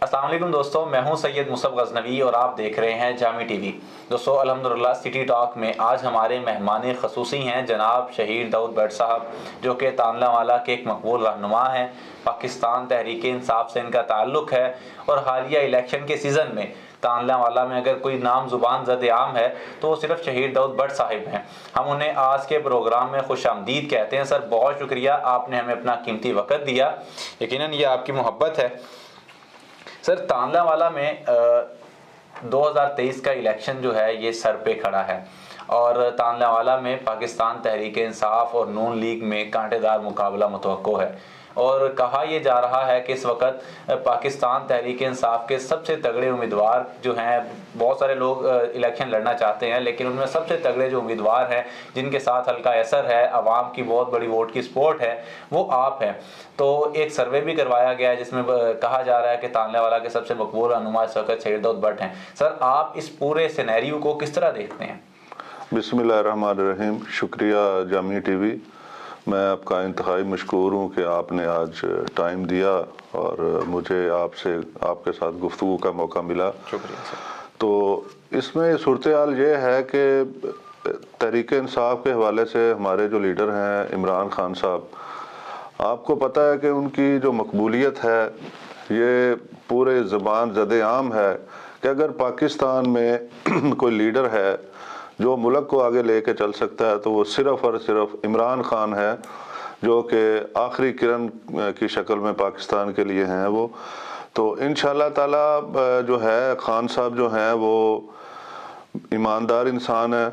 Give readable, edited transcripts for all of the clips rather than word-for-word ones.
السلام علیکم دوستوں، میں ہوں سید مصعب غزنوی اور آپ دیکھ رہے ہیں جامی ٹی وی۔ دوستوں الحمدللہ سٹی ٹاک میں آج ہمارے مہمان خصوصی ہیں جناب شہید داؤد بٹ صاحب، جو کہ تانلا والا کے ایک مقبول رہنما ہیں۔ پاکستان تحریک انصاف سے ان کا تعلق ہے اور حالیہ الیکشن کے سیزن میں تانلا والا میں اگر کوئی نام زبان زد عام ہے تو وہ صرف شہید داؤد بٹ صاحب ہیں۔ ہم انہیں آج کے پروگرام میں خوش آمدید کہتے ہیں۔ سر بہت شکریہ، آپ نے ہمیں اپنا قیمتی وقت دیا، یقیناً یہ آپ کی محبت ہے۔ سر تانلا والا میں 2023 کا الیکشن جو ہے یہ سر پہ کھڑا ہے اور تانلا والا میں پاکستان تحریک انصاف اور نون لیگ میں کانٹے دار مقابلہ متوقع ہے، اور کہا یہ جا رہا ہے کہ اس وقت پاکستان تحریک انصاف کے سب سے تگڑے امیدوار جو ہیں، بہت سارے لوگ الیکشن لڑنا چاہتے ہیں لیکن ان میں سب سے تگڑے جو امیدوار ہیں جن کے ساتھ ہلکا اثر ہے، عوام کی بہت بڑی ووٹ کی سپورٹ ہے، وہ آپ ہیں۔ تو ایک سروے بھی کروایا گیا ہے جس میں کہا جا رہا ہے کہ تانلا والا کے سب سے مقبول رہنما اس وقت شہید داؤد بٹ ہیں۔ سر آپ اس پورے سینیریو کو کس طرح دیکھتے ہیں؟ بسم اللہ الرحمن الرحیم۔ شکریہ جامی ٹی وی، میں آپ کا انتہائی مشکور ہوں کہ آپ نے آج ٹائم دیا اور مجھے آپ کے ساتھ گفتگو کا موقع ملا۔ شکریہ سر۔ تو اس میں صورتحال یہ ہے کہ تحریک انصاف کے حوالے سے ہمارے جو لیڈر ہیں عمران خان صاحب، آپ کو پتہ ہے کہ ان کی جو مقبولیت ہے یہ پورے زبان زد عام ہے کہ اگر پاکستان میں کوئی لیڈر ہے جو ملک کو آگے لے کے چل سکتا ہے تو وہ صرف اور صرف عمران خان ہے، جو کہ آخری کرن کی شکل میں پاکستان کے لیے ہیں وہ۔ تو انشاءاللہ تعالی جو ہے خان صاحب جو ہیں وہ ایماندار انسان ہے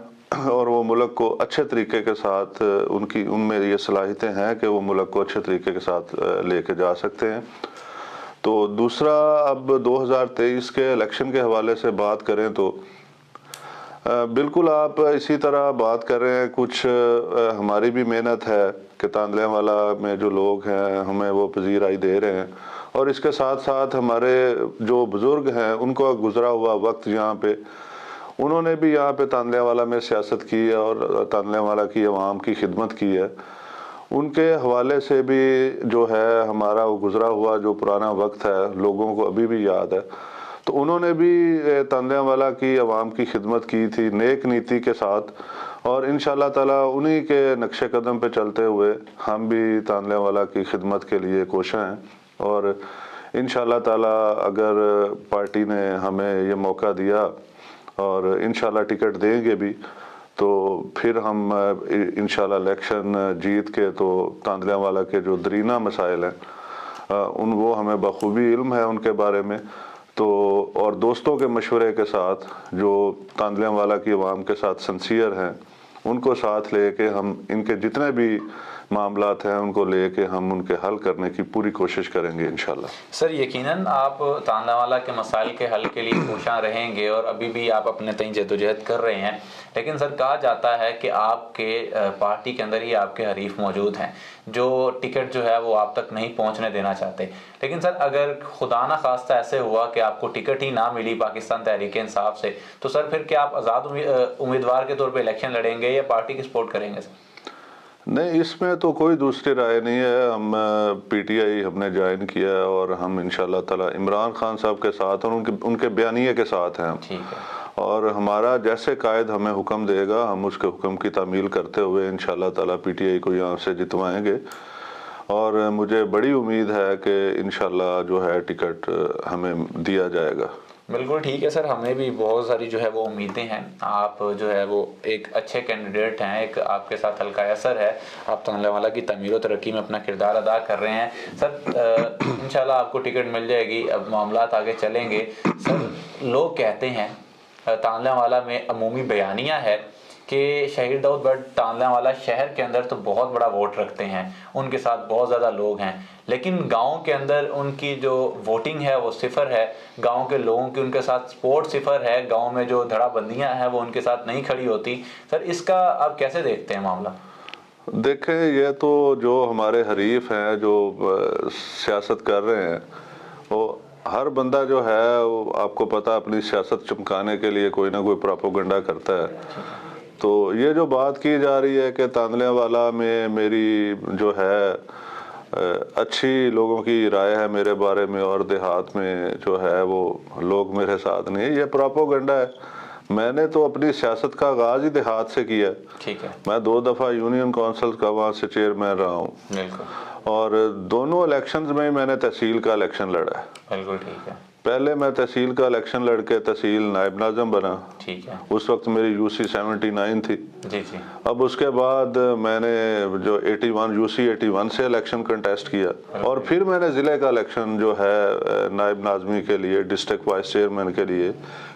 اور وہ ملک کو اچھے طریقے کے ساتھ ان میں یہ صلاحیتیں ہیں کہ وہ ملک کو اچھے طریقے کے ساتھ لے کے جا سکتے ہیں۔ تو دوسرا، اب 2023 کے الیکشن کے حوالے سے بات کریں تو بالکل آپ اسی طرح بات کر رہے ہیں، کچھ ہماری بھی محنت ہے کہ تانلا والا میں جو لوگ ہیں ہمیں وہ پذیرائی دے رہے ہیں، اور اس کے ساتھ ساتھ ہمارے جو بزرگ ہیں ان کو گزرا ہوا وقت یہاں پہ انہوں نے بھی یہاں پہ تانلا والا میں سیاست کی ہے اور تانلا والا کی عوام کی خدمت کی ہے۔ ان کے حوالے سے بھی جو ہے ہمارا وہ گزرا ہوا جو پرانا وقت ہے لوگوں کو ابھی بھی یاد ہے۔ تو انہوں نے بھی تانلا والا کی عوام کی خدمت کی تھی نیک نیتی کے ساتھ، اور انشاءاللہ تعالی انہی کے نقش قدم پہ چلتے ہوئے ہم بھی تانلا والا کی خدمت کے لیے کوشاں ہیں، اور انشاءاللہ تعالی اگر پارٹی نے ہمیں یہ موقع دیا اور انشاءاللہ ٹکٹ دیں گے بھی تو پھر ہم انشاءاللہ الیکشن جیت کے تو تانلا والا کے جو درینہ مسائل ہیں وہ ہمیں بخوبی علم ہے ان کے بارے میں، تو اور دوستوں کے مشورے کے ساتھ جو تانلا والا کی عوام کے ساتھ سنسیئر ہیں ان کو ساتھ لے کے ہم ان کے جتنے بھی معاملات ہیں ان کو لے کے ہم ان کے حل کرنے کی پوری کوشش کریں گے انشاءاللہ۔ سر یقیناً آپ تانلا والا کے مسائل کے حل کے لیے کوشاں رہیں گے اور ابھی بھی آپ اپنے تئیں جدوجہد کر رہے ہیں، لیکن سر کہا جاتا ہے کہ آپ کے پارٹی کے اندر ہی آپ کے حریف موجود ہیں جو ٹکٹ جو ہے وہ آپ تک نہیں پہنچنے دینا چاہتے۔ لیکن سر اگر خدا نہ خواستہ ایسے ہوا کہ آپ کو ٹکٹ ہی نہ ملی پاکستان تحریک انصاف سے، تو سر پھر کیا آپ آزاد امیدوار کے طور پہ الیکشن لڑیں گے یا پارٹی کی سپورٹ کریں گے سر؟ نہیں، اس میں تو کوئی دوسری رائے نہیں ہے۔ ہم پی ٹی آئی ہم نے جوائن کیا ہے اور ہم انشاءاللہ تعالی عمران خان صاحب کے ساتھ اور ان کے بیانیے کے ساتھ ہیں، ٹھیک ہے، اور ہمارا جیسے قائد ہمیں حکم دے گا ہم اس کے حکم کی تعمیل کرتے ہوئے انشاءاللہ تعالی پی ٹی آئی کو یہاں سے جتوائیں گے، اور مجھے بڑی امید ہے کہ انشاءاللہ جو ہے ٹکٹ ہمیں دیا جائے گا۔ بالکل ٹھیک ہے سر، ہمیں بھی بہت ساری جو ہے وہ امیدیں ہیں۔ آپ جو ہے وہ ایک اچھے کینڈیڈیٹ ہیں، ایک آپ کے ساتھ ہلکا اثر ہے، آپ تانلا والا کی تعمیر و ترقی میں اپنا کردار ادا کر رہے ہیں۔ سر انشاءاللہ آپ کو ٹکٹ مل جائے گی، اب معاملات آگے چلیں گے۔ سر لوگ کہتے ہیں تانلا والا میں عمومی بیانیہ ہے کہ شہید داؤد بٹ تانلا والا شہر کے اندر تو بہت بڑا ووٹ رکھتے ہیں، ان کے ساتھ بہت زیادہ لوگ ہیں، لیکن گاؤں کے اندر ان کی جو ووٹنگ ہے وہ صفر ہے، گاؤں کے لوگوں کی ان کے ساتھ سپورٹ صفر ہے، گاؤں میں جو دھڑا بندیاں ہیں وہ ان کے ساتھ نہیں کھڑی ہوتی۔ سر اس کا آپ کیسے دیکھتے ہیں معاملہ؟ دیکھیں، یہ تو جو ہمارے حریف ہیں جو سیاست کر رہے ہیں وہ ہر بندہ جو ہے وہ آپ کو پتہ اپنی سیاست چمکانے کے لیے کوئی نہ کوئی پراپوگنڈا کرتا ہے۔ تو یہ جو بات کی جا رہی ہے کہ تانلا والا میں میری جو ہے اچھی لوگوں کی رائے ہے میرے بارے میں، اور دیہات میں جو ہے وہ لوگ میرے ساتھ نہیں ہیں، یہ پراپوگنڈا ہے۔ میں نے تو اپنی سیاست کا آغاز ہی دیہات سے کیا ہے۔ ٹھیک ہے، میں 2 دفعہ یونین کونسل کا وہاں سے چیئرمین رہا ہوں، بالکل اور دونوں الیکشنز میں میں نے تحصیل کا الیکشن لڑا ہے۔ بالکل ٹھیک ہے، پہلے میں تحصیل کا الیکشن لڑ کے تحصیل نائب ناظم بنا، ٹھیک ہے، اس وقت میری UC 79 تھی۔ جی جی، اب اس کے بعد میں نے جو 81 UC 81 سے الیکشن کنٹیسٹ کیا، اور پھر میں نے ضلع کا الیکشن جو ہے نائب ناظمی کے لیے ڈسٹرکٹ وائس چیئرمین کے لیے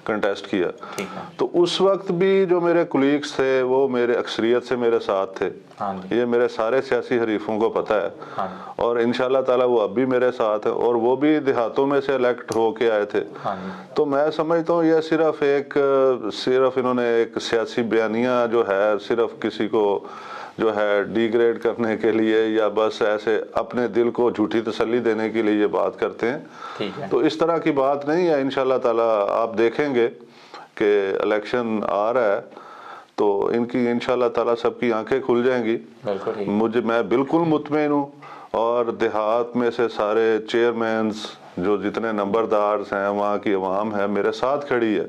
کنٹیسٹ کیا۔ ٹھیک ہے، تو اس وقت بھی جو میرے کولیگز تھے وہ میرے اکثریت سے میرے ساتھ تھے۔ ہاں جی، یہ میرے سارے سیاسی حریفوں کو پتہ ہے، ہاں جی، اور انشاءاللہ تعالی وہ اب بھی میرے ساتھ ہیں، اور وہ بھی دیہاتوں میں سے الیکٹ ہو کے آئے تھے۔ ہاں جی، تو میں سمجھتا ہوں یہ صرف انہوں نے ایک سیاسی بیانیہ جو ہے صرف کسی کو جو ہے ڈی گریڈ کرنے کے لیے، یا بس ایسے اپنے دل کو جھوٹی تسلی دینے کے لیے یہ بات کرتے ہیں۔ ٹھیک ہے، تو اس طرح کی بات نہیں ہے۔ انشاءاللہ تعالی آپ دیکھیں گے کہ الیکشن آ رہا ہے تو ان کی انشاءاللہ تعالی سب کی آنکھیں کھل جائیں گی۔ بالکل میں بالکل مطمئن ہوں، اور دیہات میں سے سارے چیئرمینز جو جتنے نمبردارز ہیں، وہاں کی عوام ہے میرے ساتھ کھڑی ہے،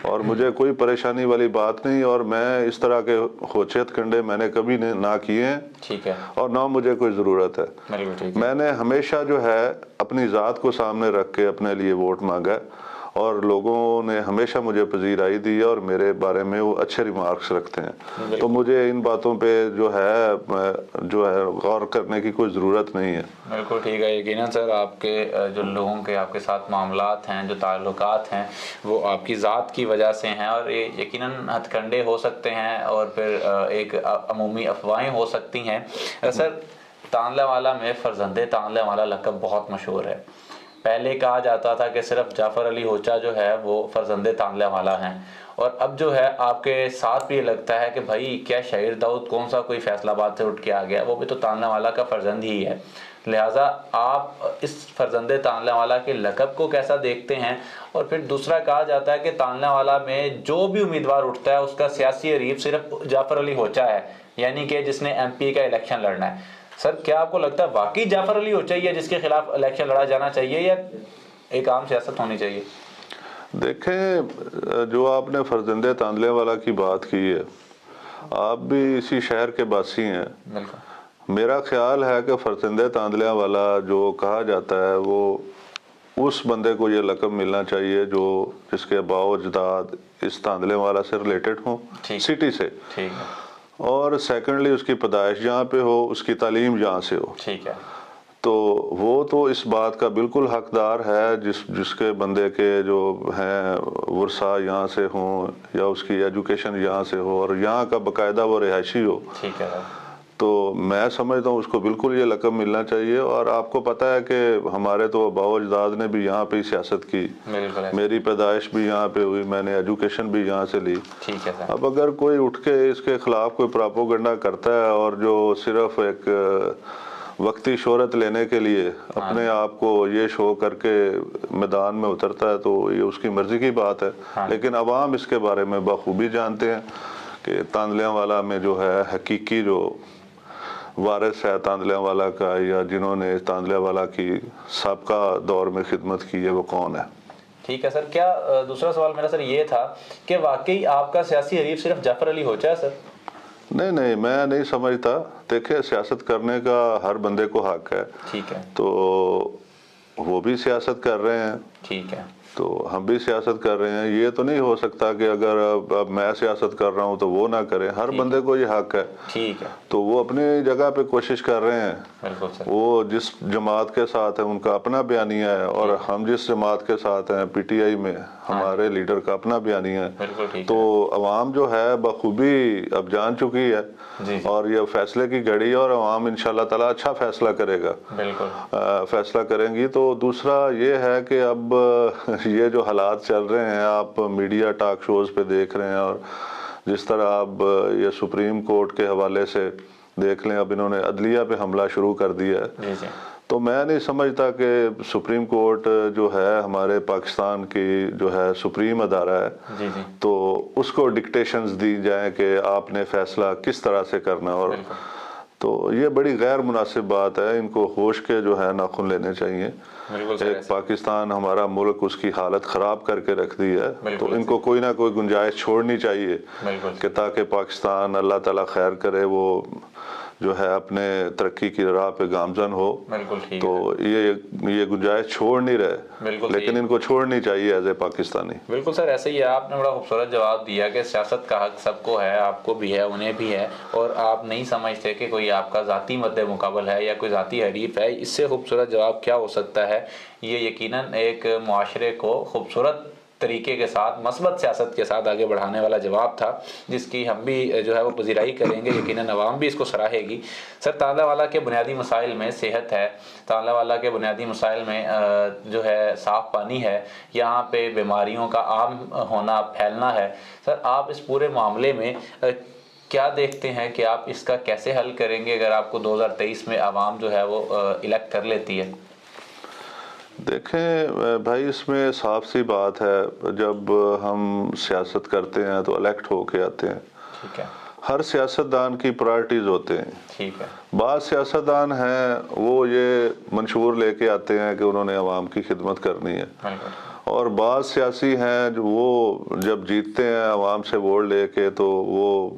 اور مجھے کوئی پریشانی والی بات نہیں، اور میں اس طرح کے ہوچیت کنڈے میں نے کبھی نہ کیے ہیں، ٹھیک ہے، اور نہ مجھے کوئی ضرورت ہے۔ بالکل ٹھیک ہے، میں نے ہمیشہ جو ہے اپنی ذات کو سامنے رکھ کے اپنے لیے ووٹ مانگا ہے، اور لوگوں نے ہمیشہ مجھے پذیرائی دی ہے، اور میرے بارے میں وہ اچھے ریمارکس رکھتے ہیں۔ تو مجھے ان باتوں پہ جو ہے غور کرنے کی کوئی ضرورت نہیں ہے۔ بالکل ٹھیک ہے، یقیناً سر آپ کے جو لوگوں کے آپ کے ساتھ معاملات ہیں، جو تعلقات ہیں، وہ آپ کی ذات کی وجہ سے ہیں، اور یہ یقیناً ہتھ کنڈے ہو سکتے ہیں، اور پھر ایک عمومی افواہیں ہو سکتی ہیں۔ سر تانلہ والا میں فرزند تانلہ والا لقب بہت مشہور ہے۔ پہلے کہا جاتا تھا کہ صرف جعفر علی ہوچا جو ہے وہ فرزند تانلہ والا ہیں، اور اب جو ہے آپ کے ساتھ بھی یہ لگتا ہے کہ بھائی کیا شہیر داؤد کون سا کوئی فیصل آباد سے اٹھ کے آ گیا، وہ بھی تو تانلہ والا کا فرزند ہی ہے۔ لہٰذا آپ اس فرزند تانلہ والا کے لقب کو کیسا دیکھتے ہیں؟ اور پھر دوسرا کہا جاتا ہے کہ تانلہ والا میں جو بھی امیدوار اٹھتا ہے اس کا سیاسی حریف صرف جعفر علی ہوچا ہے، یعنی کہ جس نے MP کا الیکشن لڑنا ہے۔ سر کیا آپ کو لگتا ہے واقعی جعفر علی ہوچا ہی ہے جس کے خلاف الیکشن لڑا جانا چاہیے، یا ایک عام سیاست ہونی چاہیے؟ دیکھیں، جو آپ نے فرزند تانلہ والا کی بات کی ہے، آپ بھی اسی شہر کے باسی ہیں۔ بالکل، میرا خیال ہے کہ فرزند تانلہ والا جو کہا جاتا ہے وہ اس بندے کو یہ لقب ملنا چاہیے جو جس کے آباء و اجداد اس تانلہ والا سے ریلیٹڈ ہوں، سٹی سے، ٹھیک ہے، اور سیکنڈلی اس کی پیدائش جہاں پہ ہو، اس کی تعلیم جہاں سے ہو۔ ٹھیک ہے، تو وہ تو اس بات کا بالکل حقدار ہے جس کے بندے کے جو ہیں ورثہ یہاں سے ہوں، یا اس کی ایجوکیشن یہاں سے ہو، اور یہاں کا باقاعدہ وہ رہائشی ہو۔ ٹھیک ہے، تو میں سمجھتا ہوں اس کو بالکل یہ لقب ملنا چاہیے۔ اور آپ کو پتہ ہے کہ ہمارے تو آباء و اجداد نے بھی یہاں پہ ہی سیاست کی، بالکل، میری پیدائش بھی یہاں پہ ہوئی، میں نے ایجوکیشن بھی یہاں سے لی۔ ٹھیک ہے سر، اب اگر کوئی اٹھ کے اس کے خلاف کوئی پراپوگنڈا کرتا ہے، اور جو صرف ایک وقتی شہرت لینے کے لیے اپنے آپ کو یہ شو کر کے میدان میں اترتا ہے، تو یہ اس کی مرضی کی بات ہے۔ لیکن عوام اس کے بارے میں بخوبی جانتے ہیں کہ تانلہ والا میں جو ہے حقیقی جو وارث ہے تانلہ والا کا، یا جنہوں نے تانلہ والا کی سابقہ دور میں خدمت کی ہے، وہ کون ہے۔ ٹھیک ہے سر، کیا دوسرا سوال میرا سر یہ تھا کہ واقعی آپ کا سیاسی حریف صرف جعفر علی ہوچا ہے سر؟ نہیں، میں نہیں سمجھتا۔ دیکھیں، سیاست کرنے کا ہر بندے کو حق ہے، ٹھیک ہے، تو وہ بھی سیاست کر رہے ہیں، ٹھیک ہے، تو ہم بھی سیاست کر رہے ہیں۔ یہ تو نہیں ہو سکتا کہ اگر اب میں سیاست کر رہا ہوں تو وہ نہ کریں۔ ہر بندے کو یہ حق ہے، ٹھیک ہے، تو وہ اپنی جگہ پہ کوشش کر رہے ہیں۔ بالکل سر، وہ جس جماعت کے ساتھ ہیں ان کا اپنا بیانیہ ہے، اور ہم جس جماعت کے ساتھ ہیں PTI میں ہمارے لیڈر کا اپنا بیانیہ ہے۔ بالکل ٹھیک ہے، تو عوام جو ہے بخوبی اب جان چکی ہے، اور یہ فیصلے کی گھڑی ہے، اور عوام انشاءاللہ تعالی اچھا فیصلہ کرے گا، بالکل فیصلہ کریں گی۔ تو دوسرا یہ ہے کہ اب یہ جو حالات چل رہے ہیں، آپ میڈیا ٹاک شوز پہ دیکھ رہے ہیں، اور جس طرح اب یہ سپریم کورٹ کے حوالے سے دیکھ لیں، اب انہوں نے عدلیہ پہ حملہ شروع کر دیا ہے۔ تو میں نہیں سمجھتا کہ سپریم کورٹ جو ہے ہمارے پاکستان کی جو ہے سپریم ادارہ ہے، تو اس کو ڈکٹیشنز دی جائیں کہ آپ نے فیصلہ کس طرح سے کرنا۔ اور تو یہ بڑی غیر مناسب بات ہے، ان کو ہوش کے جو ہے ناخن لینے چاہیے۔ ایک پاکستان ہمارا ملک، اس کی حالت خراب کر کے رکھ دی ہے، تو ان کو کوئی نہ کوئی گنجائش چھوڑنی چاہیے کہ تاکہ پاکستان اللہ تعالیٰ خیر کرے وہ جو ہے اپنے ترقی کی راہ پہ گامزن ہو۔ تو یہ گنجائش چھوڑ نہیں رہے، لیکن ان کو چھوڑنی چاہیے ایز اے پاکستانی۔ بالکل سر، ایسے ہی ہے، آپ نے بڑا خوبصورت جواب دیا کہ سیاست کا حق سب کو ہے، آپ کو بھی ہے، انہیں بھی ہے، اور آپ نہیں سمجھتے کہ کوئی آپ کا ذاتی مد مقابل ہے یا کوئی ذاتی حریف ہے۔ اس سے خوبصورت جواب کیا ہو سکتا ہے؟ یہ یقیناً ایک معاشرے کو خوبصورت طریقے کے ساتھ، مثبت سیاست کے ساتھ آگے بڑھانے والا جواب تھا، جس کی ہم بھی جو ہے وہ پذیرائی کریں گے، یقیناً عوام بھی اس کو سراہے گی۔ سر، تانلا والا کے بنیادی مسائل میں صحت ہے، تانلا والا کے بنیادی مسائل میں جو ہے صاف پانی ہے، یہاں پہ بیماریوں کا عام ہونا، پھیلنا ہے۔ سر، آپ اس پورے معاملے میں کیا دیکھتے ہیں کہ آپ اس کا کیسے حل کریں گے اگر آپ کو 2023 میں عوام جو ہے وہ الیکٹ کر لیتی ہے؟ دیکھیں بھائی، اس میں صاف سی بات ہے، جب ہم سیاست کرتے ہیں تو الیکٹ ہو کے آتے ہیں۔ ٹھیک ہے۔ ہر سیاستدان کی پرائرٹیز ہوتے ہیں۔ ٹھیک ہے۔ بعض سیاستدان ہیں وہ یہ منشور لے کے آتے ہیں کہ انہوں نے عوام کی خدمت کرنی ہے، اور بعض سیاسی ہیں جو وہ جب جیتتے ہیں عوام سے ووٹ لے کے، تو وہ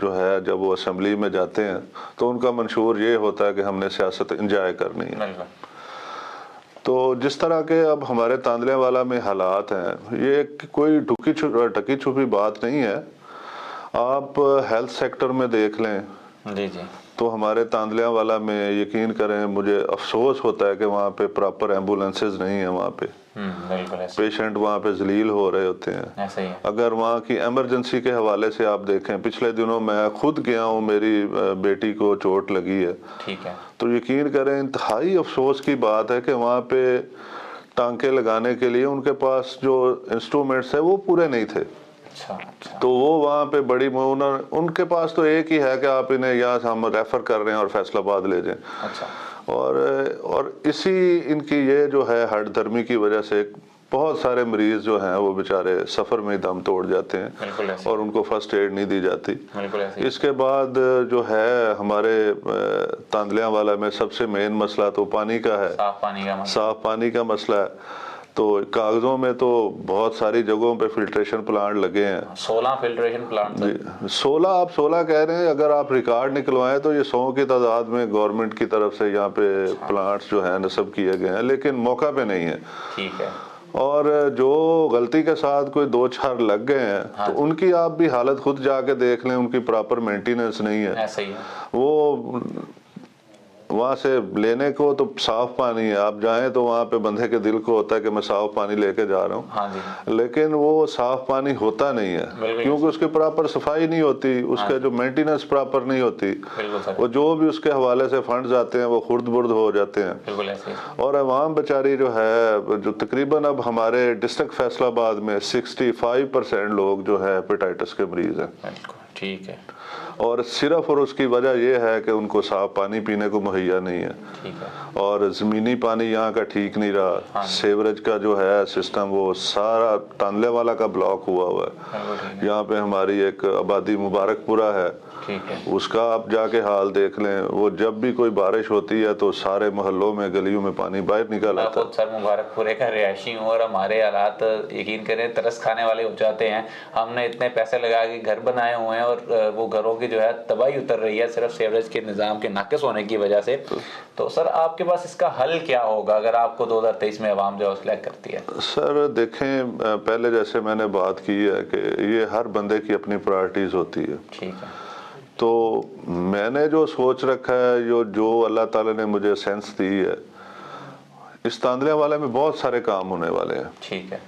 جو ہے جب وہ اسمبلی میں جاتے ہیں تو ان کا منشور یہ ہوتا ہے کہ ہم نے سیاست انجوائے کرنی ہے۔ تو جس طرح کے اب ہمارے تاندلے والا میں حالات ہیں، یہ کوئی ٹکی چھپی بات نہیں ہے۔ آپ ہیلتھ سیکٹر میں دیکھ لیں تو ہمارے تاندلیاں والا میں یقین کریں، مجھے افسوس ہوتا ہے کہ وہاں پہ پراپر ایمبولینسز نہیں ہیں، وہاں پہ پیشنٹ وہاں پہ ذلیل ہو رہے ہوتے ہیں۔ اگر وہاں کی ایمرجنسی کے حوالے سے آپ دیکھیں، پچھلے دنوں میں خود گیا ہوں، میری بیٹی کو چوٹ لگی ہے، تو یقین کریں انتہائی افسوس کی بات ہے کہ وہاں پہ ٹانکے لگانے کے لیے ان کے پاس جو انسٹرومنٹس ہیں وہ پورے نہیں تھے۔ تو وہ وہاں پہ بڑی ان کے پاس تو ایک ہی ہے کہ آپ انہیں یہاں سے ہم ریفر کر رہے ہیں اور فیصل آباد لے جائیں، اور اسی ان کی یہ جو ہے ہٹ دھرمی کی وجہ سے بہت سارے مریض جو ہیں وہ بیچارے سفر میں دم توڑ جاتے ہیں اور ان کو فرسٹ ایڈ نہیں دی جاتی۔ اس کے بعد جو ہے ہمارے تاندلیاں والا میں سب سے مین مسئلہ تو پانی کا ہے، صاف پانی کا مسئلہ ہے۔ تو کاغذوں میں تو بہت ساری جگہوں پہ فلٹریشن پلانٹ لگے ہیں، 16 فلٹریشن پلانٹ۔ 16 آپ 16 کہہ رہے ہیں، اگر آپ ریکارڈ نکلوائیں تو یہ 100 کی تعداد میں گورنمنٹ کی طرف سے یہاں پہ پلانٹس جو ہیں نصب کیے گئے ہیں، لیکن موقع پہ نہیں ہے۔ ٹھیک ہے۔ اور جو غلطی کے ساتھ کوئی 2-4 لگ گئے ہیں تو ان کی آپ بھی حالت خود جا کے دیکھ لیں، ان کی پراپر مینٹیننس نہیں ہے۔ وہ وہاں سے لینے کو تو صاف پانی ہے، آپ جائیں تو وہاں پہ بندے کے دل کو ہوتا ہے کہ میں صاف پانی لے کے جا رہا ہوں، لیکن وہ صاف پانی ہوتا نہیں ہے، کیونکہ اس کی پراپر صفائی نہیں ہوتی، اس کا جو مینٹیننس پراپر نہیں ہوتی، وہ جو بھی اس کے حوالے سے فنڈز آتے ہیں وہ خرد برد ہو جاتے ہیں۔ اور عوام بیچاری جو ہے، جو تقریباً اب ہمارے ڈسٹرکٹ فیصل آباد میں 65% لوگ جو ہے ہیپیٹائٹس کے مریض ہیں۔ ٹھیک ہے۔ اور صرف اور اس کی وجہ یہ ہے کہ ان کو صاف پانی پینے کو مہیا نہیں ہے، اور زمینی پانی یہاں کا ٹھیک نہیں رہا، سیوریج کا جو ہے سسٹم وہ سارا تانلے والا کا بلاک ہوا ہے۔ یہاں پہ ہماری ایک آبادی مبارک پورہ ہے، اس کا آپ جا کے حال دیکھ لیں، وہ جب بھی کوئی بارش ہوتی ہے تو سارے محلوں میں گلیوں میں پانی باہر نکل آتا ہے۔ خود سر مبارک پورے کا رہائشی ہوں، اور ہمارے حالات یقین کریں ترس کھانے والے ہو جاتے ہیں۔ ہم نے اتنے پیسے لگا کے گھر بنائے ہوئے ہیں اور وہ گھروں کی جو ہے تباہی اتر رہی ہے صرف سیوریج کے نظام کے ناقص ہونے کی وجہ سے۔ تو سر آپ کے پاس اس کا حل کیا ہوگا اگر آپ کو 2023 میں عوام جو ہے سلیکٹ کرتی ہے؟ سر دیکھیں، پہلے جیسے میں نے بات کی ہے کہ یہ ہر بندے کی اپنی پرائرٹیز ہوتی ہے۔ ٹھیک ہے۔ تو میں نے جو سوچ رکھا ہے، جو اللہ تعالیٰ نے مجھے سینس دی ہے، اس تاندلے والے میں بہت سارے کام ہونے والے ہیں۔ ٹھیک ہے۔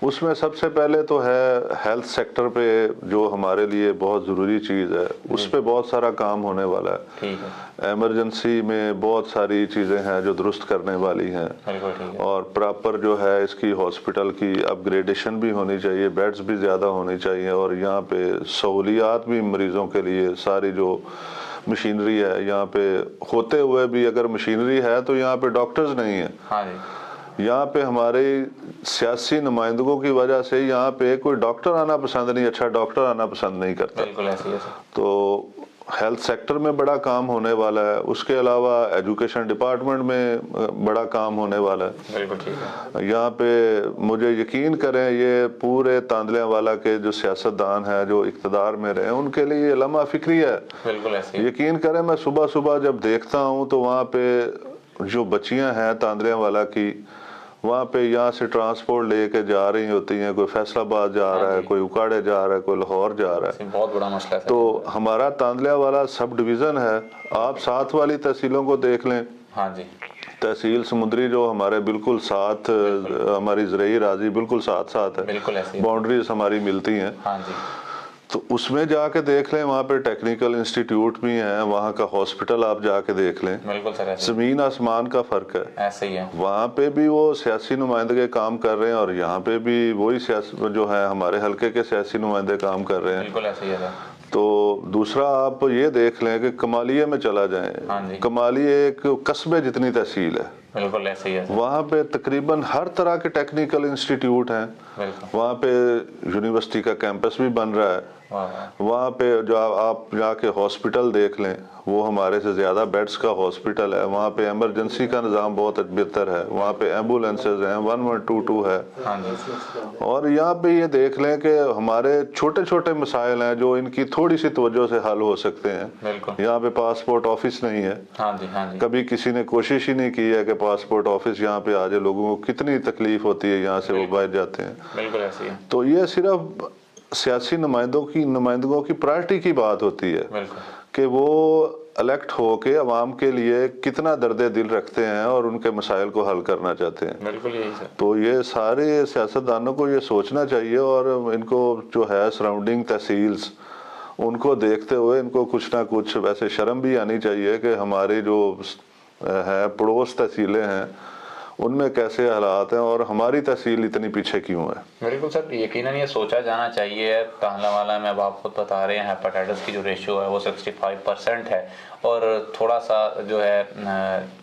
اس میں سب سے پہلے تو ہے ہیلتھ سیکٹر پہ، جو ہمارے لیے بہت ضروری چیز ہے، اس پہ بہت سارا کام ہونے والا ہے۔ ایمرجنسی میں بہت ساری چیزیں ہیں جو درست کرنے والی ہیں، اور پراپر جو ہے اس کی ہاسپٹل کی اپ گریڈیشن بھی ہونی چاہیے، بیڈز بھی زیادہ ہونی چاہیے، اور یہاں پہ سہولیات بھی مریضوں کے لیے ساری جو مشینری ہے یہاں پہ ہوتے ہوئے بھی، اگر مشینری ہے تو یہاں پہ ڈاکٹرز نہیں ہیں۔ یہاں پہ ہمارے سیاسی نمائندگوں کی وجہ سے یہاں پہ کوئی ڈاکٹر آنا پسند نہیں، اچھا ڈاکٹر آنا پسند نہیں کرتا۔ تو ہیلتھ سیکٹر میں بڑا کام ہونے والا ہے، اس کے علاوہ ایجوکیشن ڈپارٹمنٹ میں بڑا کام ہونے والا ہے۔ بالکل ٹھیک ہے۔ یہاں پہ مجھے یقین کریں یہ پورے تاندلیاں والا کے جو سیاستدان ہیں جو اقتدار میں رہے ان کے لیے یہ لمحہ فکری ہے۔ بالکل ایسے یقین کریں میں صبح صبح جب دیکھتا ہوں تو وہاں پہ جو بچیاں ہیں تاندلیاں والا کی، وہاں پہ یہاں سے ٹرانسپورٹ لے کے جا رہی ہوتی ہیں، کوئی فیصل آباد جا رہا ہے، کوئی اکاڑے جا رہا ہے، کوئی لاہور جا رہا ہے۔ بہت بڑا مسئلہ ہے۔ تو ہمارا تاندلیہ والا سب ڈویژن ہے، آپ ساتھ والی تحصیلوں کو دیکھ لیں۔ ہاں جی، تحصیل سمندری جو ہمارے بالکل ساتھ، ہماری زرعی راضی بالکل ساتھ ہے، بالکل ایسے باؤنڈریز ہماری ملتی ہیں۔ ہاں جی، تو اس میں جا کے دیکھ لیں، وہاں پہ ٹیکنیکل انسٹیٹیوٹ بھی ہیں، وہاں کا ہاسپٹل آپ جا کے دیکھ لیں، بالکل سر ایسے زمین آسمان کا فرق ہے۔ ایسے ہی ہے۔ وہاں پہ بھی وہ سیاسی نمائندے کام کر رہے ہیں اور یہاں پہ بھی وہی جو ہے ہمارے حلقے کے سیاسی نمائندے کام کر رہے ہیں۔ بالکل ایسے ہی ہے۔ تو دوسرا آپ یہ دیکھ لیں کہ کمالیے میں چلا جائیں، ہاں جی، کمالیے ایک قصبے جتنی تحصیل ہے، بالکل ایسے ہی ہے۔ وہاں پہ تقریباً ہر طرح کے ٹیکنیکل انسٹیٹیوٹ ہیں، بالکل وہاں پہ یونیورسٹی کا کیمپس بھی بن رہا ہے، واہ، وہاں پہ جو آپ جا کے ہاسپٹل دیکھ لیں وہ ہمارے سے زیادہ بیڈز کا ہاسپٹل ہے، وہاں پہ ایمرجنسی کا نظام بہت بہتر ہے، وہاں پہ ایمبولینسز ہیں، 1122 ہے۔ ہاں جی، اور یہاں پہ یہ دیکھ لیں کہ ہمارے چھوٹے چھوٹے مسائل ہیں جو ان کی تھوڑی سی توجہ سے حل ہو سکتے ہیں۔ بالکل یہاں پہ پاسپورٹ آفس نہیں ہے، ہاں جی، ہاں جی، کبھی کسی نے کوشش ہی نہیں کی ہے کہ پاسپورٹ آفس یہاں پہ آ جائے، لوگوں کو کتنی تکلیف ہوتی ہے یہاں سے وہ باہر جاتے ہیں۔ بالکل ایسے ہی ہے۔ تو یہ صرف سیاسی نمائندگوں کی پرائرٹی کی بات ہوتی ہے بالکل کہ وہ الیکٹ ہو کے عوام کے لیے کتنا درد دل رکھتے ہیں اور ان کے مسائل کو حل کرنا چاہتے ہیں۔ بالکل یہی سر۔ تو یہ سارے سیاستدانوں کو یہ سوچنا چاہیے اور ان کو جو ہے سراؤنڈنگ تحصیلز ان کو دیکھتے ہوئے ان کو کچھ نہ کچھ ویسے شرم بھی آنی چاہیے کہ ہماری جو ہے پڑوس تحصیلیں ہیں ان میں کیسے حالات ہیں اور ہماری تحصیل اتنی پیچھے کیوں ہے۔ بالکل سر، یقیناً یہ سوچا جانا چاہیے۔ تانلا والا میں اب آپ خود بتا رہے ہیں ہیپاٹائٹس کی جو ریشو ہے وہ 65% ہے، اور تھوڑا سا جو ہے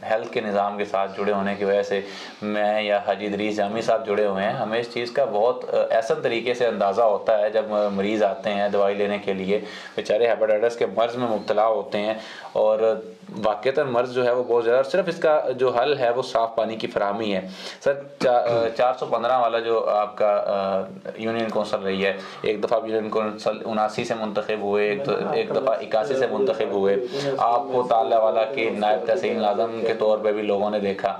ہیلتھ کے نظام کے ساتھ جڑے ہونے کی وجہ سے میں یا حاجی ادریس جامی صاحب جڑے ہوئے ہیں، ہمیں اس چیز کا بہت احسن طریقے سے اندازہ ہوتا ہے جب مریض آتے ہیں دوائی لینے کے لیے، بیچارے ہیپاٹائٹس کے مرض میں مبتلا ہوتے ہیں، اور واقعتاً مرض جو ہے وہ بہت زیادہ، صرف اس کا جو حل ہے وہ صاف پانی کی فراہمی ہے۔ سر 415 والا جو آپ کا یونین کونسل رہی ہے، ایک دفعہ یونین کونسل 79 سے منتخب ہوئے، ایک دفعہ 81 سے منتخب ہوئے، آپ کو تانلا والا کے نائب تحصیل ناظم کے طور پہ بھی لوگوں نے دیکھا،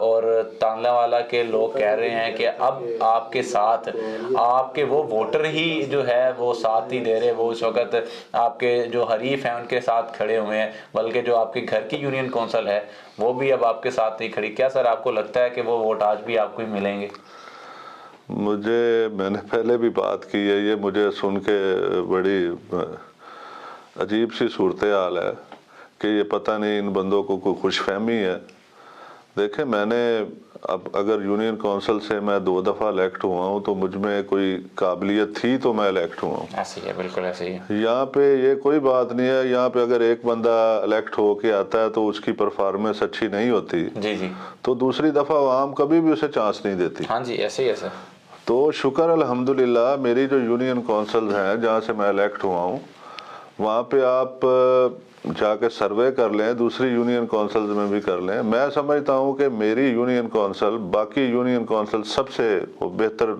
اور تانلا والا کے لوگ کہہ رہے ہیں کہ اب آپ کے ساتھ آپ کے وہ ووٹر ہی جو ہے وہ ساتھ ہی دے رہے، وہ اس وقت آپ کے جو حریف ہیں ان کے ساتھ کھڑے ہوئے ہیں، بلکہ جو آپ کے گھر کی یونین کونسل ہے وہ بھی اب آپ کے ساتھ نہیں کھڑی۔ کیا سر آپ کو لگتا ہے کہ وہ ووٹ آج بھی آپ کو ہی ملیں گے؟ میں نے پہلے بھی بات کی ہے، یہ مجھے سن کے بڑی عجیب سی صورتحال ہے کہ یہ پتہ نہیں ان بندوں کو کوئی خوش فہمی ہے۔ دیکھیں میں نے اب اگر یونین کونسل سے میں 2 دفعہ الیکٹ ہوا ہوں تو مجھ میں کوئی قابلیت تھی تو میں الیکٹ ہوا ہوں۔ ایسے ہی ہے، بالکل ایسے ہی ہے۔ یہاں پہ یہ کوئی بات نہیں ہے، یہاں پہ اگر ایک بندہ الیکٹ ہو کے آتا ہے تو اس کی پرفارمنس اچھی نہیں ہوتی جی جی، تو دوسری دفعہ عوام کبھی بھی اسے چانس نہیں دیتی۔ ہاں جی ایسے ہی ہے سر۔ تو شکر الحمدللہ میری جو یونین کونسل ہیں جہاں سے میں الیکٹ ہوا ہوں وہاں پہ آپ جا کے سروے کر لیں، دوسری یونین کونسلز میں بھی کر لیں، میں سمجھتا ہوں کہ میری یونین کونسل باقی یونین کونسل سب سے بہتر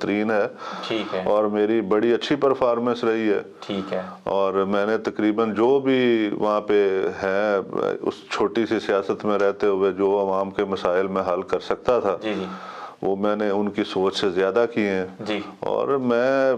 ترین ہے، ٹھیک ہے، اور میری بڑی اچھی پرفارمنس رہی ہے، ٹھیک ہے، اور میں نے تقریباً جو بھی وہاں پہ ہے اس چھوٹی سی سیاست میں رہتے ہوئے جو عوام کے مسائل میں حل کر سکتا تھا جی جی وہ میں نے ان کی سوچ سے زیادہ کیے ہیں، جی، اور میں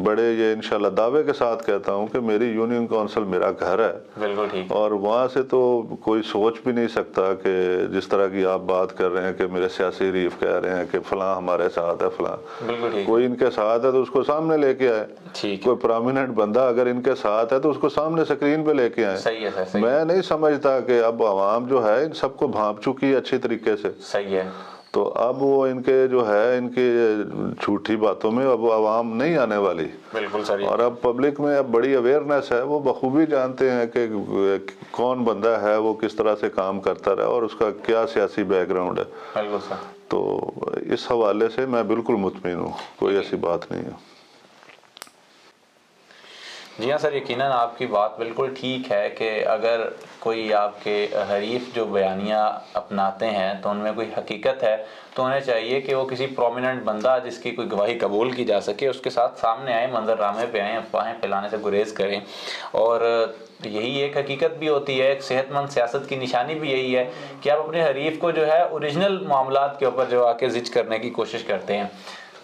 بڑے یہ انشاءاللہ دعوے کے ساتھ کہتا ہوں کہ میری یونین کونسل میرا گھر ہے، بالکل ٹھیک، اور وہاں سے تو کوئی سوچ بھی نہیں سکتا کہ جس طرح کی آپ بات کر رہے ہیں کہ میرے سیاسی حریف کہہ رہے ہیں کہ فلاں ہمارے ساتھ ہے، فلاں بالکل ٹھیک، کوئی ان کے ساتھ ہے تو اس کو سامنے لے کے آئے، ٹھیک، کوئی پرامیننٹ بندہ اگر ان کے ساتھ ہے تو اس کو سامنے سکرین پہ لے کے آئیں۔ صحیح ہے سر، صحیح، میں نہیں سمجھتا کہ اب عوام جو ہے ان سب کو بھانپ چکی ہے اچھی طریقے سے، صحیح ہے، تو اب وہ ان کے جو ہے ان کی جھوٹی باتوں میں اب عوام نہیں آنے والی، بالکل صحیح، اور اب پبلک میں اب بڑی اویئرنیس ہے، وہ بخوبی جانتے ہیں کہ کون بندہ ہے وہ کس طرح سے کام کرتا رہا اور اس کا کیا سیاسی بیک گراؤنڈ ہے، بالکل سر۔ تو اس حوالے سے میں بالکل مطمئن ہوں، کوئی ایسی بات نہیں ہے۔ جی ہاں سر، یقیناً آپ کی بات بالکل ٹھیک ہے کہ اگر کوئی آپ کے حریف جو بیانیہ اپناتے ہیں تو ان میں کوئی حقیقت ہے تو انہیں چاہیے کہ وہ کسی پرومیننٹ بندہ جس کی کوئی گواہی قبول کی جا سکے اس کے ساتھ سامنے آئیں، منظر نامے پہ آئیں، افواہیں پھیلانے سے گریز کریں. اور یہی ایک حقیقت بھی ہوتی ہے، ایک صحت مند سیاست کی نشانی بھی یہی ہے کہ آپ اپنے حریف کو جو ہے اوریجنل معاملات کے اوپر جو آ کے زج کرنے کی کوشش کرتے ہیں.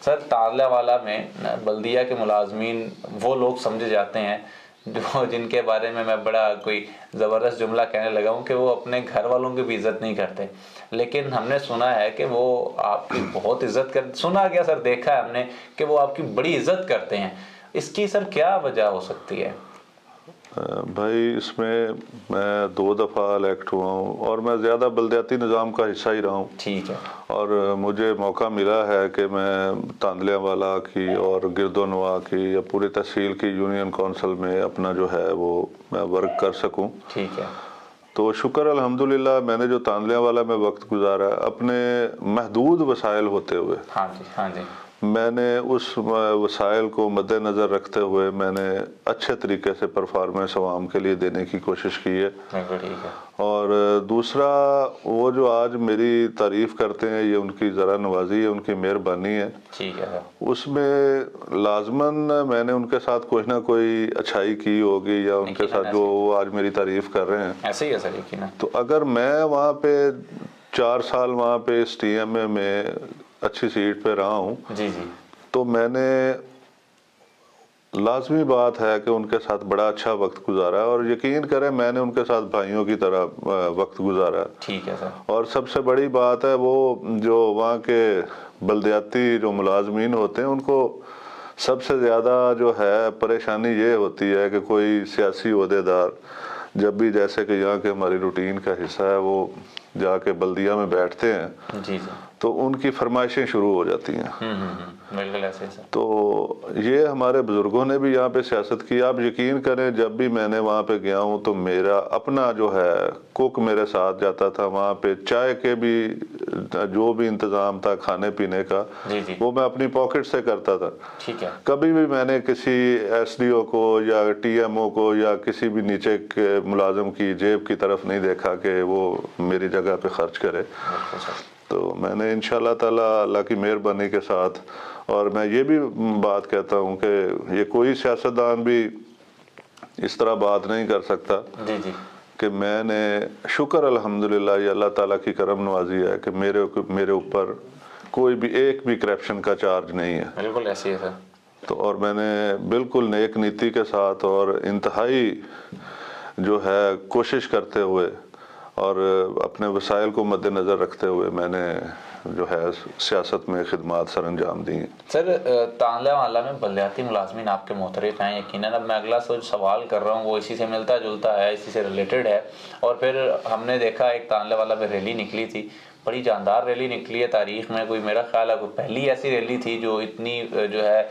سر تانلہ والا میں بلدیہ کے ملازمین وہ لوگ سمجھے جاتے ہیں جو جن کے بارے میں بڑا کوئی زبردست جملہ کہنے لگا ہوں کہ وہ اپنے گھر والوں کی بھی عزت نہیں کرتے، لیکن ہم نے سنا ہے کہ وہ آپ کی بہت عزت سنا گیا سر، دیکھا ہے ہم نے کہ وہ آپ کی بڑی عزت کرتے ہیں. اس کی سر کیا وجہ ہو سکتی ہے؟ بھائی اس میں 2 دفعہ الیکٹ ہوا ہوں اور میں زیادہ بلدیاتی نظام کا حصہ ہی رہا ہوں. ٹھیک ہے. اور مجھے موقع ملا ہے کہ میں تانلیہ والا کی اور گرد و نواح کی یا پوری تحصیل کی یونین کونسل میں اپنا جو ہے وہ میں ورک کر سکوں. ٹھیک ہے. تو شکر الحمدللہ میں نے جو تانلیہ والا میں وقت گزارا اپنے محدود وسائل ہوتے ہوئے، ہاں جی ہاں جی، میں نے اس وسائل کو مد نظر رکھتے ہوئے میں نے اچھے طریقے سے پرفارمنس عوام کے لیے دینے کی کوشش کی ہے. ٹھیک ہے. اور دوسرا وہ جو آج میری تعریف کرتے ہیں یہ ان کی ذرا نوازی ہے، ان کی مہربانی ہے. ٹھیک ہے. اس میں لازماً میں نے ان کے ساتھ کوئی نہ کوئی اچھائی کی ہوگی یا ان کے ساتھ جو وہ آج میری تعریف کر رہے ہیں ایسے ہی ہے سر. یقیناً تو اگر میں وہاں پہ 4 سال وہاں پہ اس ٹی ایم میں اچھی سیٹ پہ رہا ہوں، جی جی، تو میں نے لازمی بات ہے کہ ان کے ساتھ بڑا اچھا وقت گزارا اور یقین کریں میں نے ان کے ساتھ بھائیوں کی طرح وقت گزارا. ٹھیک ہے سر. اور سب سے بڑی بات ہے وہ جو وہاں کے بلدیاتی جو ملازمین ہوتے ہیں ان کو سب سے زیادہ جو ہے پریشانی یہ ہوتی ہے کہ کوئی سیاسی عہدیدار جب بھی جیسے کہ یہاں کے ہماری روٹین کا حصہ ہے وہ جا کے بلدیہ میں بیٹھتے ہیں، جی جی، تو ان کی فرمائشیں شروع ہو جاتی ہیں. بالکل ایسے سر. تو یہ ہمارے بزرگوں نے بھی یہاں پہ سیاست کی. آپ یقین کریں جب بھی میں نے وہاں پہ گیا ہوں تو میرا اپنا جو ہے کوک میرے ساتھ جاتا تھا وہاں پہ، چائے کے بھی جو بھی انتظام تھا کھانے پینے کا جی جی، وہ میں اپنی پاکٹ سے کرتا تھا. ٹھیک ہے. کبھی بھی میں نے کسی ایس ڈی او کو یا ٹی ایم او کو یا کسی بھی نیچے کے ملازم کی جیب کی طرف نہیں دیکھا کہ وہ میری جگہ پہ خرچ کرے. تو میں نے انشاءاللہ تعالی اللہ کی مہربانی کے ساتھ، اور میں یہ بھی بات کہتا ہوں کہ یہ کوئی سیاستدان بھی اس طرح بات نہیں کر سکتا جی جی، کہ میں نے شکر الحمدللہ یہ اللہ تعالیٰ کی کرم نوازی ہے کہ میرے اوپر کوئی بھی ایک بھی کرپشن کا چارج نہیں ہے. بالکل ایسے ہی ہے. تو اور میں نے بالکل نیک نیتی کے ساتھ اور انتہائی جو ہے کوشش کرتے ہوئے اور اپنے وسائل کو مد نظر رکھتے ہوئے میں نے جو ہے سیاست میں خدمات سر انجام دی ہیں. سر تانلہ والا میں بلدیاتی ملازمین آپ کے محترف ہیں یقیناً. اب میں اگلا سوال کر رہا ہوں وہ اسی سے ملتا جلتا ہے، اسی سے ریلیٹڈ ہے. اور پھر ہم نے دیکھا ایک تانلہ والا میں ریلی نکلی تھی، بڑی جاندار ریلی نکلی ہے تاریخ میں، کوئی میرا خیال ہے کوئی پہلی ایسی ریلی تھی جو اتنی جو ہے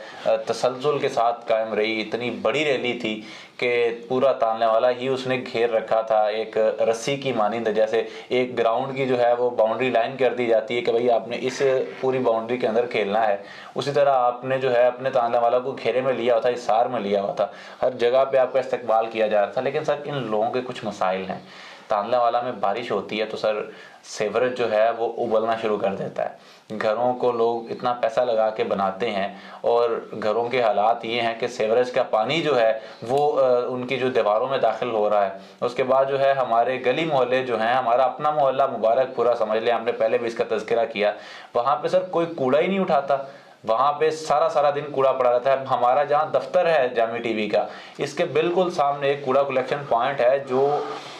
تسلسل کے ساتھ قائم رہی. اتنی بڑی ریلی تھی کہ پورا تانلہ والا ہی اس نے گھیر رکھا تھا ایک رسی کی مانند، جیسے ایک گراؤنڈ کی جو ہے وہ باؤنڈری لائن کر دی جاتی ہے کہ بھئی آپ نے اس پوری باؤنڈری کے اندر کھیلنا ہے، اسی طرح آپ نے جو ہے اپنے تانلہ والا کو گھیرے میں لیا ہوا تھا، حصار میں لیا ہوا تھا، ہر جگہ پہ آپ کا استقبال کیا جا رہا تھا. لیکن سر ان لوگوں کے کچھ مسائل ہیں. تانلہ والا میں بارش ہوتی ہے تو سر سیوریج جو ہے وہ ابلنا شروع کر دیتا ہے. گھروں کو لوگ اتنا پیسہ لگا کے بناتے ہیں اور گھروں کے حالات یہ ہیں کہ سیوریج کا پانی جو ہے وہ ان کی جو دیواروں میں داخل ہو رہا ہے. اس کے بعد جو ہے ہمارے گلی محلے جو ہیں، ہمارا اپنا محلہ مبارک پورا سمجھ لیں، ہم نے پہلے بھی اس کا تذکرہ کیا، وہاں پہ سر کوئی کوڑا ہی نہیں اٹھاتا، وہاں پہ سارا دن کوڑا پڑا رہتا ہے. ہمارا جہاں دفتر ہے جامع ٹی وی کا، اس کے بالکل سامنے ایک کوڑا کلیکشن پوائنٹ ہے جو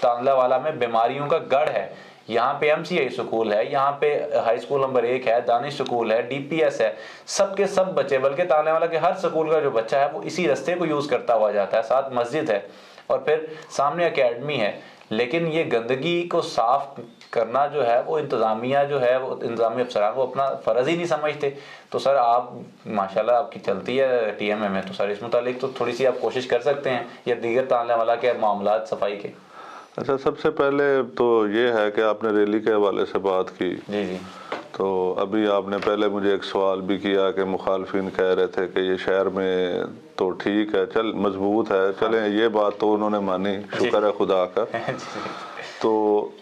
تانلہ والا میں بیماریوں کا گڑھ ہے. یہاں پہ ایم سی آئی سکول ہے، یہاں پہ ہائی سکول نمبر 1 ہے، دانش سکول ہے، ڈی پی ایس ہے، سب کے سب بچے، بلکہ تانلہ والا کے ہر سکول کا جو بچہ ہے وہ اسی رستے کو یوز کرتا ہوا جاتا ہے. ساتھ مسجد ہے اور پھر سامنے اکیڈمی ہے. لیکن یہ گندگی کو صاف کرنا جو ہے وہ انتظامیہ جو ہے وہ انتظامی افسران کو اپنا فرض ہی نہیں سمجھتے. تو سر آپ ماشاءاللہ آپ کی چلتی ہے ٹی ایم اے میں، تو سر اس متعلق تو تھوڑی سی آپ کوشش کر سکتے ہیں یا دیگر تانلہ والا کے معاملات صفائی کے. اچھا، سب سے پہلے تو یہ ہے کہ آپ نے ریلی کے حوالے سے بات کی. جی جی. تو ابھی آپ نے پہلے مجھے ایک سوال بھی کیا کہ مخالفین کہہ رہے تھے کہ یہ شہر میں تو ٹھیک ہے، چل مضبوط ہے، چلیں یہ بات تو انہوں نے مانی، شکر ہے خدا کا۔ تو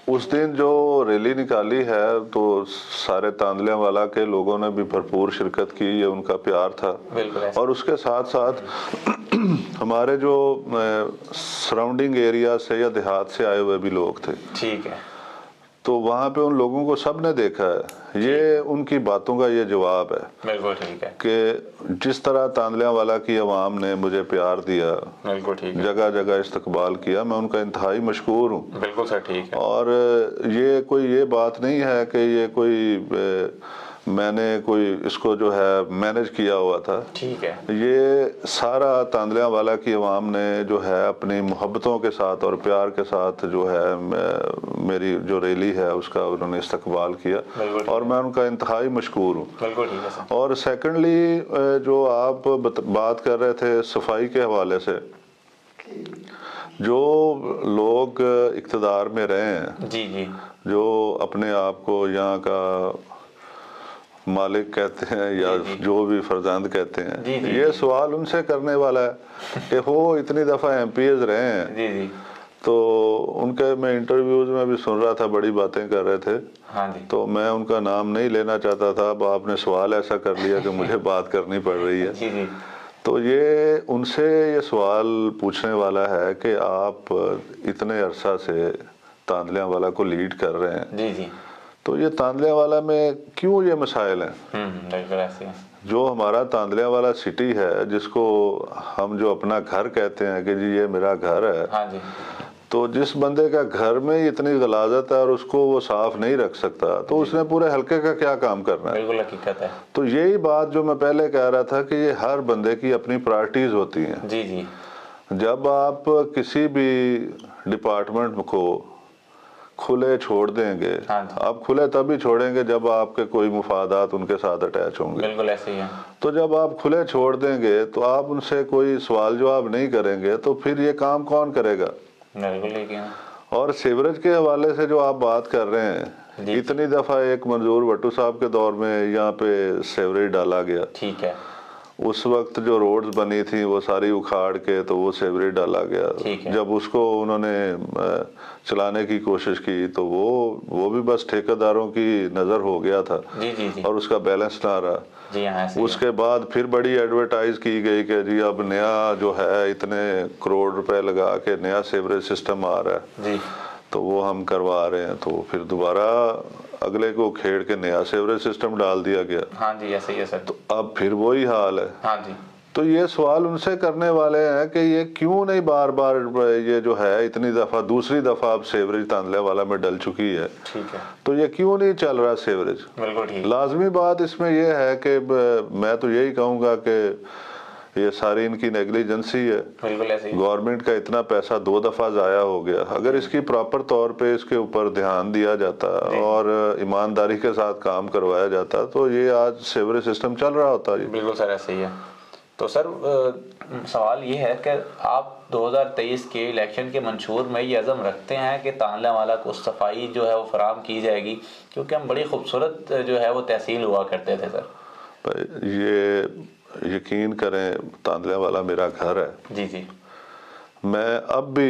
اس دن جو ریلی نکالی ہے تو سارے تاندلیاں والا کے لوگوں نے بھی بھرپور شرکت کی، یہ ان کا پیار تھا۔ اور اس کے ساتھ ساتھ ہمارے جو سراؤنڈنگ ایریا سے یا دیہات سے آئے ہوئے بھی لوگ تھے، ٹھیک ہے، تو وہاں پہ ان لوگوں کو سب نے دیکھا ہے، یہ ان کی باتوں کا یہ جواب ہے۔ بالکل ٹھیک ہے کہ جس طرح تاندلیاں والا کی عوام نے مجھے پیار دیا، بالکل ٹھیک ہے، جگہ جگہ استقبال کیا، میں ان کا انتہائی مشکور ہوں۔ بالکل سر ٹھیک ہے۔ اور یہ کوئی یہ بات نہیں ہے کہ یہ کوئی میں نے کوئی اس کو جو ہے مینج کیا ہوا تھا، ٹھیک ہے، یہ سارا تاندلیاں والا کی عوام نے جو ہے اپنی محبتوں کے ساتھ اور پیار کے ساتھ جو ہے میری جو ریلی ہے اس کا انہوں نے استقبال کیا، اور میں ان کا انتہائی مشکور ہوں۔ بالکل ٹھیک ہے سر۔ اور سیکنڈلی جو آپ بات کر رہے تھے صفائی کے حوالے سے، جو لوگ اقتدار میں رہے ہیں، جی جی، جو اپنے آپ کو یہاں کا مالک کہتے ہیں یا جو بھی فرزند کہتے ہیں، یہ سوال ان سے کرنے والا ہے کہ وہ اتنی دفعہ ایم پی ایز رہے ہیں۔ جی جی، تو ان کے میں انٹرویوز میں بھی سن رہا تھا، بڑی باتیں کر رہے تھے، ہاں جی، تو میں ان کا نام نہیں لینا چاہتا تھا، اب آپ نے سوال ایسا کر لیا کہ مجھے بات کرنی پڑ رہی ہے۔ جی جی، تو یہ ان سے یہ سوال پوچھنے والا ہے کہ آپ اتنے عرصہ سے تاندلیاں والا کو لیڈ کر رہے ہیں، جی جی، تو یہ تاندلیاں والا میں کیوں یہ مسائل ہیں؟ بالکل ایسے ہیں۔ جو ہمارا تاندلیاں والا سٹی ہے، جس کو ہم جو اپنا گھر کہتے ہیں کہ جی یہ میرا گھر ہے، ہاں جی، تو جس بندے کا گھر میں اتنی غلاظت ہے اور اس کو وہ صاف نہیں رکھ سکتا، تو اس نے پورے حلقے کا کیا کام کرنا ہے؟ بالکل حقیقت ہے۔ تو یہی بات جو میں پہلے کہہ رہا تھا کہ یہ ہر بندے کی اپنی پرائرٹیز ہوتی ہیں۔ جی جی، جب آپ کسی بھی ڈپارٹمنٹ کو کھلے چھوڑ دیں گے، آپ کھلے تبھی چھوڑیں گے جب آپ کے کوئی مفادات ان کے ساتھ اٹیچ ہوں گے۔ بالکل ایسے ہی ہے۔ تو جب آپ کھلے چھوڑ دیں گے تو آپ ان سے کوئی سوال جواب نہیں کریں گے، تو پھر یہ کام کون کرے گا؟ بالکل ٹھیک ہے۔ اور سیوریج کے حوالے سے جو آپ بات کر رہے ہیں، اتنی دفعہ ایک منظور بھٹو صاحب کے دور میں یہاں پہ سیوریج ڈالا گیا، ٹھیک ہے، اس وقت جو روڈز بنی تھی وہ ساری اکھاڑ کے تو وہ سیوریج ڈالا گیا۔ جب اس کو انہوں نے چلانے کی کوشش کی تو وہ بھی بس ٹھیکیداروں کی نظر ہو گیا تھا، اور اس کا بیلنس نہ رہا۔ اس کے بعد پھر بڑی ایڈورٹائز کی گئی کہ جی اب نیا جو ہے اتنے کروڑ روپے لگا کے نیا سیوریج سسٹم آ رہا ہے، تو وہ ہم کروا رہے ہیں، تو پھر دوبارہ اگلے کو کھیڑ کے نیا سیوریج سسٹم ڈال دیا گیا۔ ہاں جی، ایسے ہی ہے سر۔ تو اب پھر وہی حال ہے۔ ہاں جی، تو یہ سوال ان سے کرنے والے ہیں کہ یہ کیوں نہیں بار بار یہ جو ہے اتنی دفعہ، دوسری دفعہ اب سیوریج تاندلے والا میں ڈل چکی ہے، ٹھیک ہے، تو یہ کیوں نہیں چل رہا سیوریج؟ بالکل ٹھیک۔ لازمی بات اس میں یہ ہے کہ میں تو یہی کہوں گا کہ یہ ساری ان کی نیگلیجنسی ہے۔ بالکل ایسے ہی۔ گورنمنٹ کا اتنا پیسہ 2 دفعہ ضائع ہو گیا، اگر اس کی پراپر طور پہ اس کے اوپر دھیان دیا جاتا اور ایمانداری کے ساتھ کام کروایا جاتا تو یہ آج سیوریج سسٹم چل رہا ہوتا۔ بالکل سر ایسے ہی ہے۔ تو سر سوال یہ ہے کہ آپ 2023 کے الیکشن کے منشور میں یہ عزم رکھتے ہیں کہ تاندلے والا کو صفائی جو ہے وہ فراہم کی جائے گی، کیونکہ ہم بڑی خوبصورت جو ہے وہ تحصیل ہوا کرتے تھے سر؟ یہ یقین کریں، تاندلے والا میرا گھر ہے۔ جی جی، میں اب بھی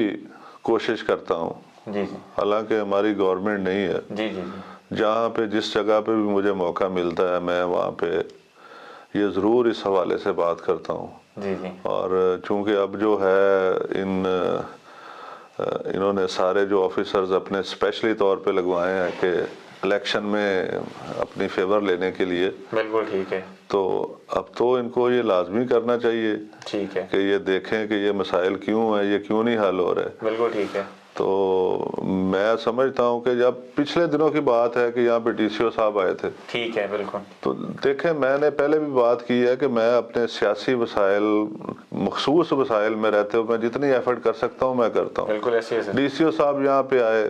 کوشش کرتا ہوں، جی جی، حالانکہ ہماری گورنمنٹ نہیں ہے، جی جی، جہاں پہ جس جگہ پہ بھی مجھے موقع ملتا ہے میں وہاں پہ یہ ضرور اس حوالے سے بات کرتا ہوں۔ جی جی، اور چونکہ اب جو ہے انہوں نے سارے جو آفیسرز اپنے اسپیشلی طور پہ لگوائے ہیں کہ الیکشن میں اپنی فیور لینے کے لیے، بالکل ٹھیک ہے، تو اب تو ان کو یہ لازمی کرنا چاہیے ٹھیک ہے، کہ یہ دیکھیں کہ یہ مسائل کیوں ہیں، یہ کیوں نہیں حل ہو رہے۔ بالکل ٹھیک ہے۔ تو میں سمجھتا ہوں کہ جب پچھلے دنوں کی بات ہے کہ یہاں پہ ڈی سی او صاحب آئے تھے، ٹھیک ہے، بالکل، تو دیکھیں میں نے پہلے بھی بات کی ہے کہ میں اپنے سیاسی وسائل، مخصوص وسائل میں رہتے ہوئے میں جتنی ایفرٹ کر سکتا ہوں میں کرتا ہوں۔ بالکل ایسے ہی ہے سر۔ ڈی سی او صاحب یہاں پہ آئے،